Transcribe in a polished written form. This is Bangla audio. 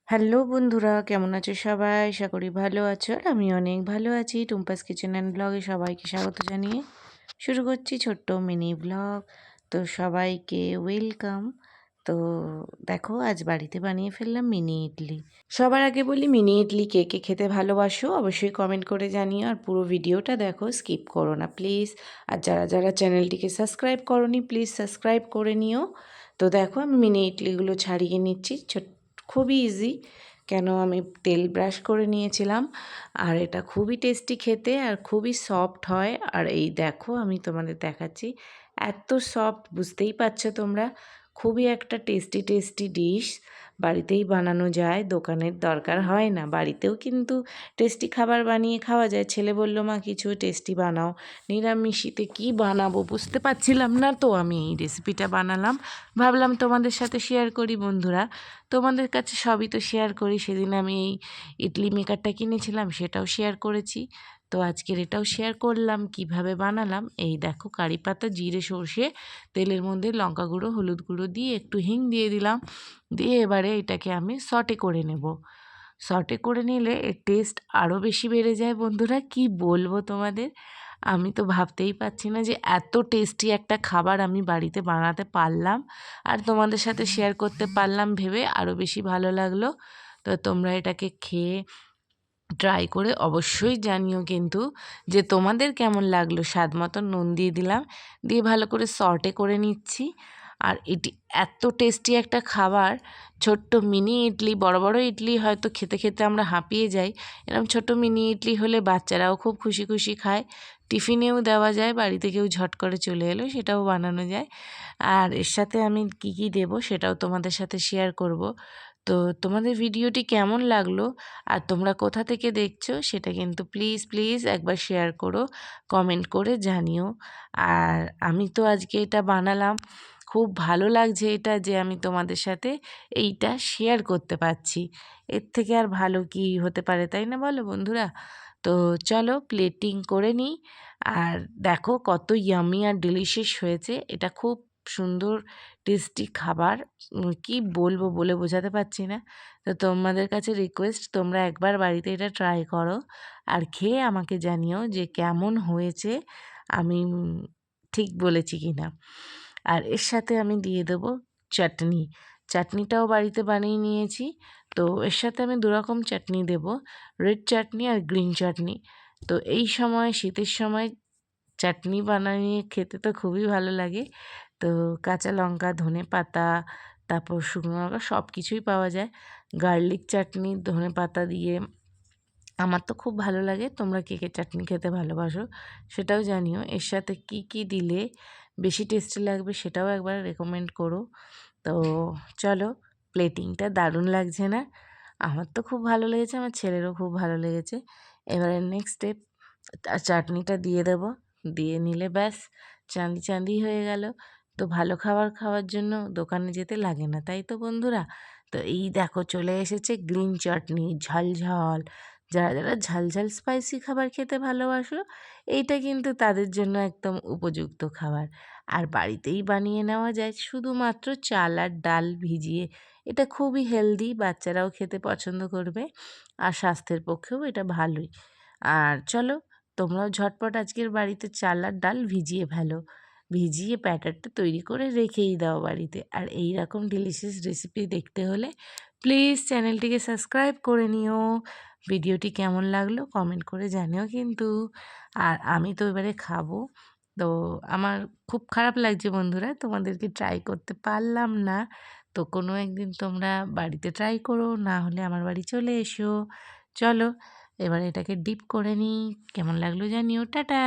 হ্যালো বন্ধুরা, কেমন আছো সবাই? আশা করি ভালো আছো। আর আমি অনেক ভালো আছি। টুম্পাস কিচেন অ্যান্ড ব্লগে সবাইকে স্বাগত জানিয়ে শুরু করছি ছোট্ট মিনি ব্লগ। তো সবাইকে ওয়েলকাম। তো দেখো, আজ বাড়িতে বানিয়ে ফেললাম মিনি ইডলি। সবার আগে বলি, মিনি ইডলি কে কে খেতে ভালোবাসো অবশ্যই কমেন্ট করে জানিও। আর পুরো ভিডিওটা দেখো, স্কিপ করো না প্লিজ। আর যারা যারা চ্যানেলটিকে সাবস্ক্রাইব করোনি প্লিজ সাবস্ক্রাইব করে নিও। তো দেখো, আমি মিনি ইডলিগুলো ছাড়িয়ে নিচ্ছি। খুবই ইজি, কেন আমি তেল ব্রাশ করে নিয়েছিলাম। আর এটা খুবই টেস্টি খেতে আর খুবই সফট হয়। আর এই দেখো, আমি তোমাদের দেখাচ্ছি, এত সফট, বুঝতেই পারছো তোমরা। খুবই একটা টেস্টি টেস্টি ডিশ, বাড়িতেই বানানো যায়, দোকানের দরকার হয় না। বাড়িতেও কিন্তু টেস্টি খাবার বানিয়ে খাওয়া যায়। ছেলে বলল, মা কিছু টেস্টি বানাও। নিরামিষিতে কি বানাবো বুঝতে পারছিলাম না, তো আমি এই রেসিপিটা বানালাম। ভাবলাম তোমাদের সাথে শেয়ার করি বন্ধুরা। তোমাদের কাছে সবই তো শেয়ার করি। সেদিন আমি এই ইডলি মেকারটা কিনেছিলাম, সেটাও শেয়ার করেছি। তো আজকের এটাও শেয়ার করলাম কিভাবে বানালাম। এই দেখো, কারি পাতা, জিরে, সর্ষে, তেলের মধ্যে লঙ্কা গুঁড়ো, হলুদ গুঁড়ো দিয়ে একটু হিং দিয়ে দিলাম। দিয়ে এবারে এটাকে আমি সটে করে নেব। সটে করে নিলে এর টেস্ট আরও বেশি বেড়ে যায় বন্ধুরা। কি বলবো তোমাদের, আমি তো ভাবতেই পারছি না যে এত টেস্টি একটা খাবার আমি বাড়িতে বানাতে পারলাম আর তোমাদের সাথে শেয়ার করতে পারলাম, ভেবে আরও বেশি ভালো লাগলো। তো তোমরা এটাকে খেয়ে ট্রাই করে অবশ্যই জানিও কিন্তু, যে তোমাদের কেমন লাগলো। স্বাদ মতো নুন দিয়ে দিলাম, দিয়ে ভালো করে সর্টে করে নিচ্ছি। আর এটি এত টেস্টি একটা খাবার। ছোট্ট মিনি ইডলি, বড় বড় ইডলি হয়তো খেতে খেতে আমরা হাঁপিয়ে যাই, এরকম ছোট মিনি ইডলি হলে বাচ্চারাও খুব খুশি খুশি খায়। টিফিনেও দেওয়া যায়, বাড়িতে কেউ ঝট করে চলে এলো সেটাও বানানো যায়। আর এর সাথে আমি কি কি দেবো সেটাও তোমাদের সাথে শেয়ার করব। তো তোমাদের ভিডিওটি কেমন লাগলো আর তোমরা কোথা থেকে দেখছো সেটা কিন্তু প্লিজ প্লিজ একবার শেয়ার করো, কমেন্ট করে জানিও। আর আমি তো আজকে এটা বানালাম, খুব ভালো লাগছে এটা, যে আমি তোমাদের সাথে এইটা শেয়ার করতে পারছি। এর থেকে আর ভালো কি হতে পারে, তাই না বলো বন্ধুরা? তো চলো প্লেটিং করে নিই। আর দেখো কত ইয়ামি আর ডিলিশিয়াস হয়েছে। এটা খুব সুন্দর টেস্টি খাবার, কি বলবো বলে বোঝাতে পারছি না। তো তোমাদের কাছে রিকোয়েস্ট, তোমরা একবার বাড়িতে এটা ট্রাই করো আর খেয়ে আমাকে জানিও যে কেমন হয়েছে, আমি ঠিক বলেছি কি না। আর এর সাথে আমি দিয়ে দেবো চাটনি। চাটনিটাও বাড়িতে বানিয়ে নিয়েছি। তো এর সাথে আমি দুরকম চাটনি দেবো, রেড চাটনি আর গ্রিন চাটনি। তো এই সময়, শীতের সময় চাটনি বানিয়ে খেতে তো খুবই ভালো লাগে। তো কাঁচা লঙ্কা, ধনে পাতা, তারপর শুকনো লঙ্কা সব কিছুই পাওয়া যায়। গার্লিক চাটনি ধনে পাতা দিয়ে আমার তো খুব ভালো লাগে। তোমরা কে কে চাটনি খেতে ভালোবাসো সেটাও জানিও। এর সাথে কি কি দিলে বেশি টেস্টি লাগবে সেটাও একবার রেকমেন্ড করো। তো চলো, প্লেটিংটা দারুণ লাগছে না? আমার তো খুব ভালো লেগেছে, আমার ছেলেরও খুব ভালো লেগেছে। এবারে নেক্সট স্টেপ, চাটনিটা দিয়ে দেবো। দিয়ে নিলে ব্যাস চাঁদি চাঁদি হয়ে গেল। তো ভালো খাবার খাওয়ার জন্য দোকানে যেতে লাগে না, তাই তো বন্ধুরা? তো এই দেখো, চলে এসেছে গ্রিন চাটনি, ঝাল ঝাল। যারা যারা ঝাল ঝাল স্পাইসি খাবার খেতে ভালোবাসো, এইটা কিন্তু তাদের জন্য একদম উপযুক্ত খাবার। আর বাড়িতেই বানিয়ে নেওয়া যায় শুধুমাত্র চাল আর ডাল ভিজিয়ে। এটা খুবই হেলদি, বাচ্চারাও খেতে পছন্দ করবে আর স্বাস্থ্যের পক্ষেও এটা ভালোই। আর চলো, তোমরাও ঝটপট আজকের বাড়িতে চাল আর ডাল ভিজিয়ে ফেলো, ভিজিয়ে ব্যাটারটা তৈরি করে রেখেই দাও বাড়িতে। আর এই রকম ডিলিশিয়াস রেসিপি দেখতে হলে প্লিজ চ্যানেলটিকে সাবস্ক্রাইব করে নিও। ভিডিওটি কেমন লাগলো কমেন্ট করে জানিও কিন্তু। আর আমি তো এবারে খাবো। তো আমার খুব খারাপ লাগছে বন্ধুরা, তোমাদেরকে ট্রাই করতে পারলাম না। তো কোনো একদিন তোমরা বাড়িতে ট্রাই করো, না হলে আমার বাড়ি চলে এসো। চলো এবার এটাকে ডিপ করে নিই, কেমন লাগলো জানিও। টাটা।